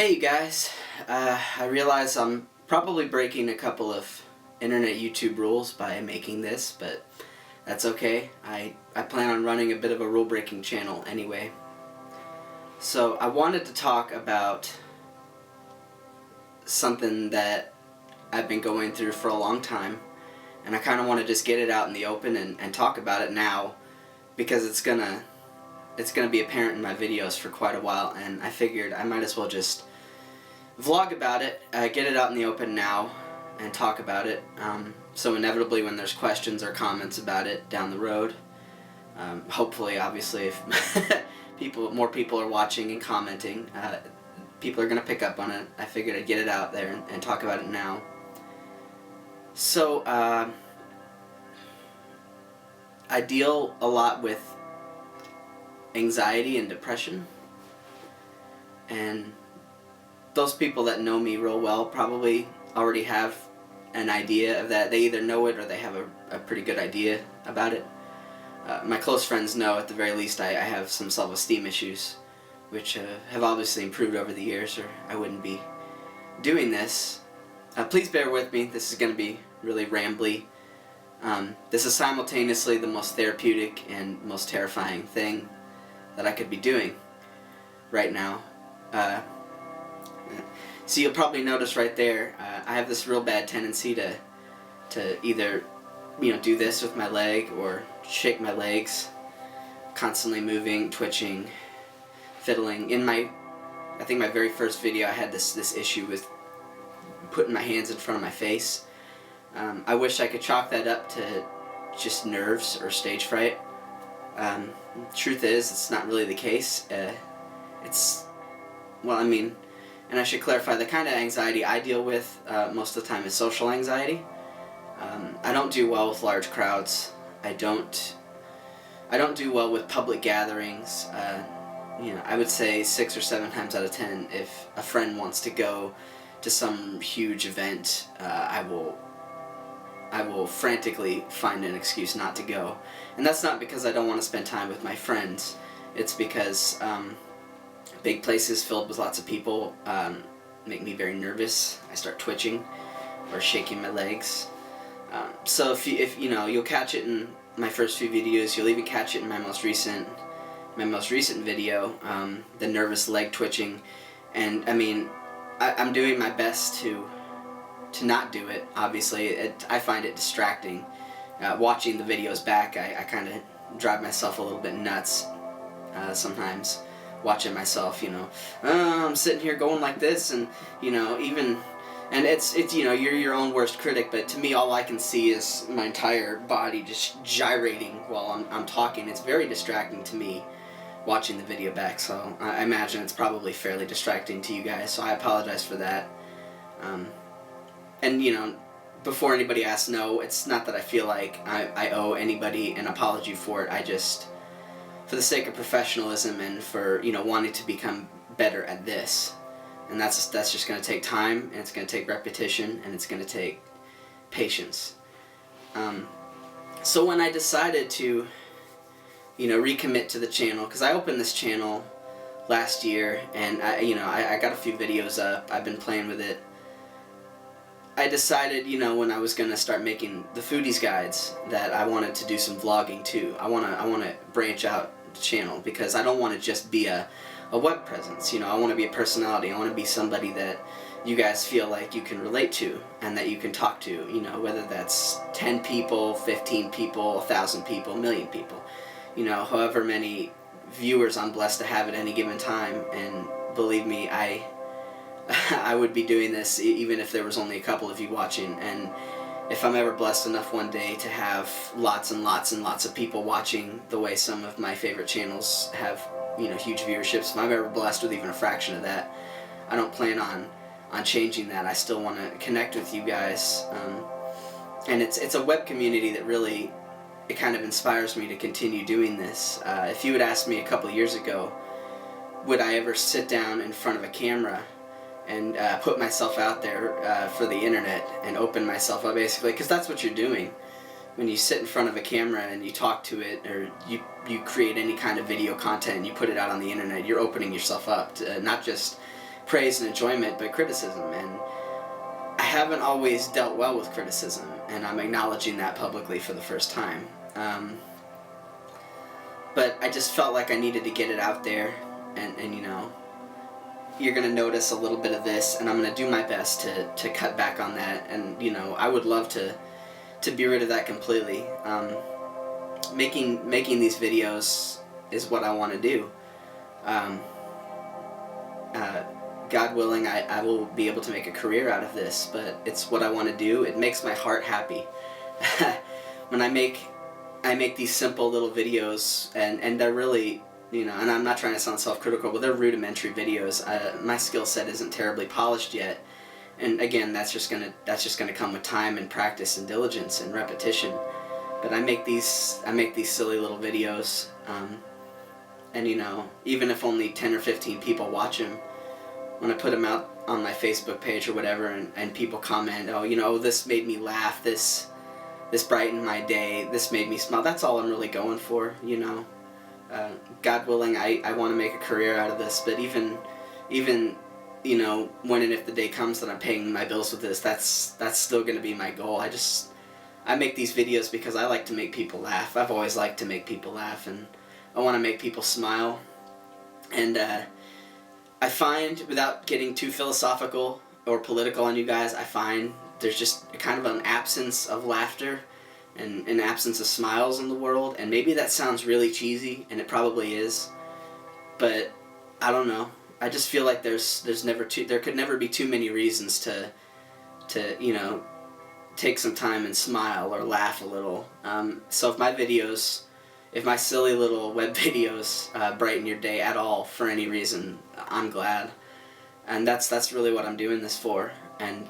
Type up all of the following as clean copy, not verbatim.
Hey you guys, I realize I'm probably breaking a couple of internet YouTube rules by making this, but that's okay. I plan on running a bit of a rule-breaking channel anyway. So I wanted to talk about something that I've been going through for a long time, and I kind of want to just get it out in the open and talk about it now, because it's gonna be apparent in my videos for quite a while, and I figured I might as well just vlog about it, get it out in the open now, and talk about it. So inevitably when there's questions or comments about it down the road, hopefully, obviously, if more people are watching and commenting, people are going to pick up on it. I figured I'd get it out there and talk about it now. So, I deal a lot with anxiety and depression, and those people that know me real well probably already have an idea of that. They either know it or they have a pretty good idea about it. My close friends know, at the very least, I have some self-esteem issues, which have obviously improved over the years, or I wouldn't be doing this. Please bear with me, this is going to be really rambly. This is simultaneously the most therapeutic and most terrifying thing that I could be doing right now. So you'll probably notice right there, I have this real bad tendency to either, do this with my leg or shake my legs, constantly moving, twitching, fiddling. I think my very first video, I had this issue with putting my hands in front of my face. I wish I could chalk that up to just nerves or stage fright. Truth is, it's not really the case. And I should clarify, the kind of anxiety I deal with most of the time is social anxiety. I don't do well with large crowds. I don't do well with public gatherings. I would say 6 or 7 times out of 10, if a friend wants to go to some huge event, I will frantically find an excuse not to go. And that's not because I don't want to spend time with my friends. It's because big places filled with lots of people make me very nervous. I start twitching or shaking my legs. So if you'll catch it in my first few videos. You'll even catch it in my most recent video, the nervous leg twitching. And I'm doing my best to not do it. Obviously, I find it distracting. Watching the videos back, I kind of drive myself a little bit nuts sometimes. Watching myself, I'm sitting here going like this, and it's you're your own worst critic. But to me, all I can see is my entire body just gyrating while I'm talking. It's very distracting to me watching the video back. So I imagine it's probably fairly distracting to you guys. So I apologize for that. And before anybody asks, no, it's not that I feel like I owe anybody an apology for it. I just, for the sake of professionalism and for wanting to become better at this, and that's just going to take time, and it's going to take repetition, and it's going to take patience. So when I decided to recommit to the channel, because I opened this channel last year, and I got a few videos up. I've been playing with it. I decided, when I was going to start making the Foodies guides, that I wanted to do some vlogging too. I want to branch out the channel, because I don't want to just be a web presence. I want to be a personality. I want to be somebody that you guys feel like you can relate to and that you can talk to, whether that's 10 people, 15 people, 1,000 people, 1,000,000 people, however many viewers I'm blessed to have at any given time. And believe me, I would be doing this even if there was only a couple of you watching. And if I'm ever blessed enough one day to have lots and lots and lots of people watching the way some of my favorite channels have, huge viewerships, if I'm ever blessed with even a fraction of that, I don't plan on changing that. I still want to connect with you guys. And it's a web community that really, it kind of inspires me to continue doing this. If you had asked me a couple of years ago, would I ever sit down in front of a camera and put myself out there for the internet and open myself up, basically, because that's what you're doing. When you sit in front of a camera and you talk to it, or you create any kind of video content and you put it out on the internet, you're opening yourself up to not just praise and enjoyment, but criticism. And I haven't always dealt well with criticism, and I'm acknowledging that publicly for the first time. But I just felt like I needed to get it out there, and you know, you're going to notice a little bit of this, and I'm going to do my best to cut back on that, and you know, I would love to be rid of that completely. Making these videos is what I want to do. God willing, I will be able to make a career out of this, but it's what I want to do. It makes my heart happy. When I make these simple little videos, and they're really, you know, and I'm not trying to sound self-critical, but they're rudimentary videos. My skill set isn't terribly polished yet, and again, that's just gonna come with time and practice and diligence and repetition. But I make these silly little videos, and you know, even if only 10 or 15 people watch them, when I put them out on my Facebook page or whatever, and people comment, oh, you know, this made me laugh, this brightened my day, this made me smile, that's all I'm really going for, you know. God willing, I want to make a career out of this, but even you know, when and if the day comes that I'm paying my bills with this, that's still going to be my goal. I make these videos because I like to make people laugh. I've always liked to make people laugh, and I want to make people smile. And I find, without getting too philosophical or political on you guys, I find there's just kind of an absence of laughter and an absence of smiles in the world. And maybe that sounds really cheesy, and it probably is, but I don't know. I just feel like there could never be too many reasons to you know, take some time and smile or laugh a little. So if my silly little web videos brighten your day at all for any reason, I'm glad. And that's really what I'm doing this for. And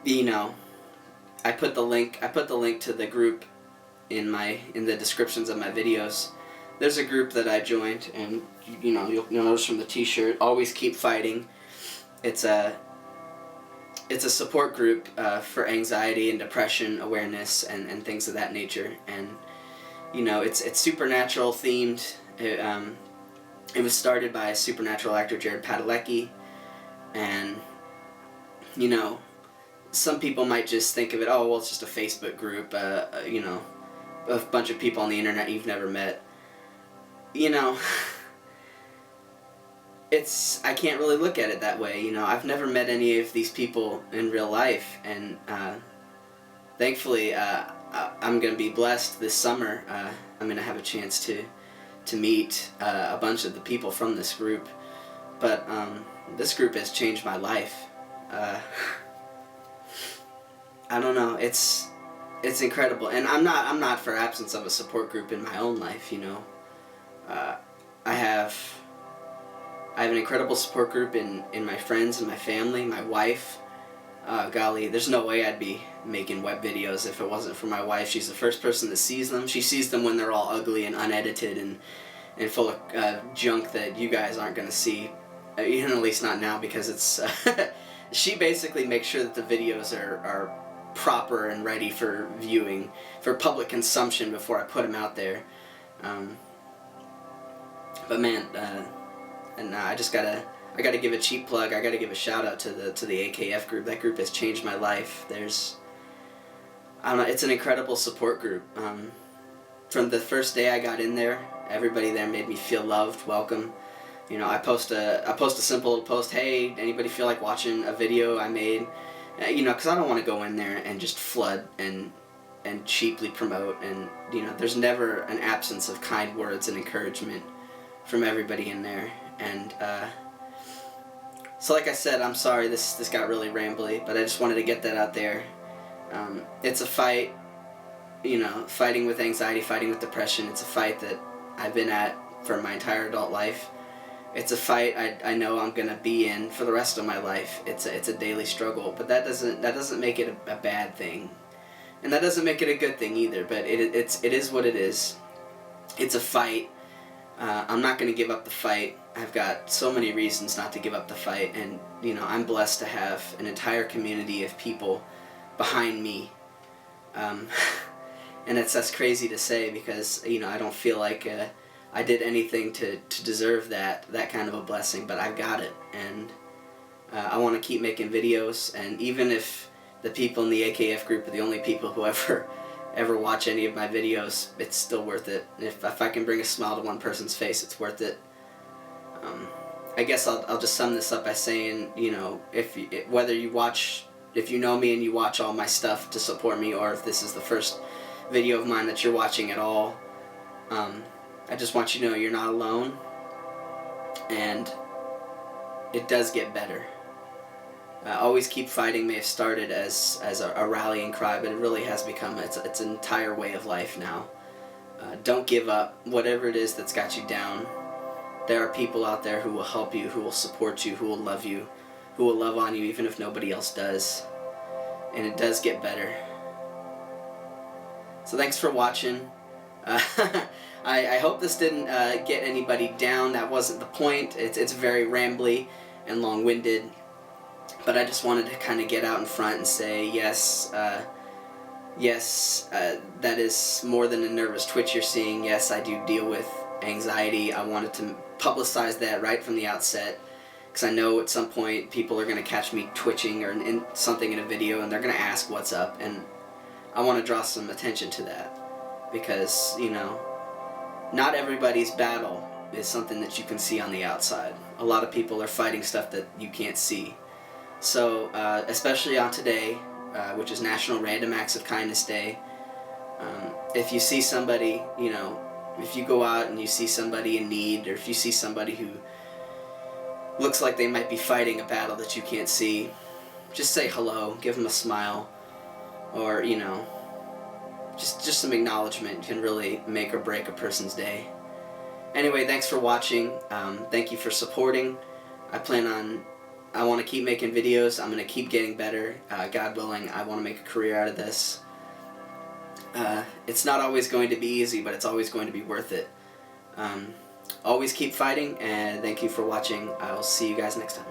you know, I put the link to the group in the descriptions of my videos. There's a group that I joined, and you know, you'll notice from the t-shirt, Always Keep Fighting. It's a support group for anxiety and depression awareness and things of that nature. And you know, it's supernatural themed. It was started by supernatural actor Jared Padalecki, and you know, some people might just think of it, oh well, it's just a Facebook group, you know, a bunch of people on the internet you've never met. You know, I can't really look at it that way. You know, I've never met any of these people in real life, and thankfully I'm going to be blessed this summer. I'm going to have a chance to meet a bunch of the people from this group. But this group has changed my life. I don't know, it's incredible. And I'm not for absence of a support group in my own life, you know. I have an incredible support group in my friends and my family, my wife. Golly, there's no way I'd be making web videos if it wasn't for my wife. She's the first person that sees them. She sees them when they're all ugly and unedited and full of junk that you guys aren't going to see, at least not now, because it's she basically makes sure that the videos are proper and ready for viewing, for public consumption before I put them out there. But man, and I gotta give a cheap plug. I gotta give a shout out to the AKF group. That group has changed my life. I don't know, it's an incredible support group. From the first day I got in there, everybody there made me feel loved, welcome. You know, I post a simple little post. Hey, anybody feel like watching a video I made? You know, because I don't want to go in there and just flood and cheaply promote. And you know, there's never an absence of kind words and encouragement from everybody in there. And so like I said, I'm sorry this got really rambly, but I just wanted to get that out there. It's a fight, you know, fighting with anxiety, fighting with depression. It's a fight that I've been at for my entire adult life. It's a fight I know I'm gonna be in for the rest of my life. It's a daily struggle, but that doesn't make it a bad thing, and that doesn't make it a good thing either. But it is what it is. It's a fight. I'm not gonna give up the fight. I've got so many reasons not to give up the fight, and you know, I'm blessed to have an entire community of people behind me. And that's crazy to say, because you know, I don't feel like I did anything to deserve that kind of a blessing, but I got it, and I want to keep making videos. And even if the people in the AKF group are the only people who ever watch any of my videos, it's still worth it. If I can bring a smile to one person's face, it's worth it. I guess I'll just sum this up by saying, you know, if you know me and you watch all my stuff to support me, or if this is the first video of mine that you're watching at all, I just want you to know you're not alone, and it does get better. Always keep fighting may have started as a rallying cry, but it really has become it's an entire way of life now. Don't give up. Whatever it is that's got you down, there are people out there who will help you, who will support you, who will love you, who will love on you even if nobody else does. And it does get better. So thanks for watching. I hope this didn't get anybody down. That wasn't the point. It's very rambly and long-winded. But I just wanted to kind of get out in front and say, yes, that is more than a nervous twitch you're seeing. Yes, I do deal with anxiety. I wanted to publicize that right from the outset, because I know at some point people are going to catch me twitching or in something in a video, and they're going to ask what's up, and I want to draw some attention to that, because, you know, not everybody's battle is something that you can see on the outside. A lot of people are fighting stuff that you can't see. So, especially on today, which is National Random Acts of Kindness Day, if you see somebody, you know, if you go out and you see somebody in need, or if you see somebody who looks like they might be fighting a battle that you can't see, just say hello, give them a smile, or, you know, just some acknowledgement can really make or break a person's day. Anyway, thanks for watching. Thank you for supporting. I want to keep making videos. I'm going to keep getting better. God willing, I want to make a career out of this. It's not always going to be easy, but it's always going to be worth it. Always keep fighting, and thank you for watching. I will see you guys next time.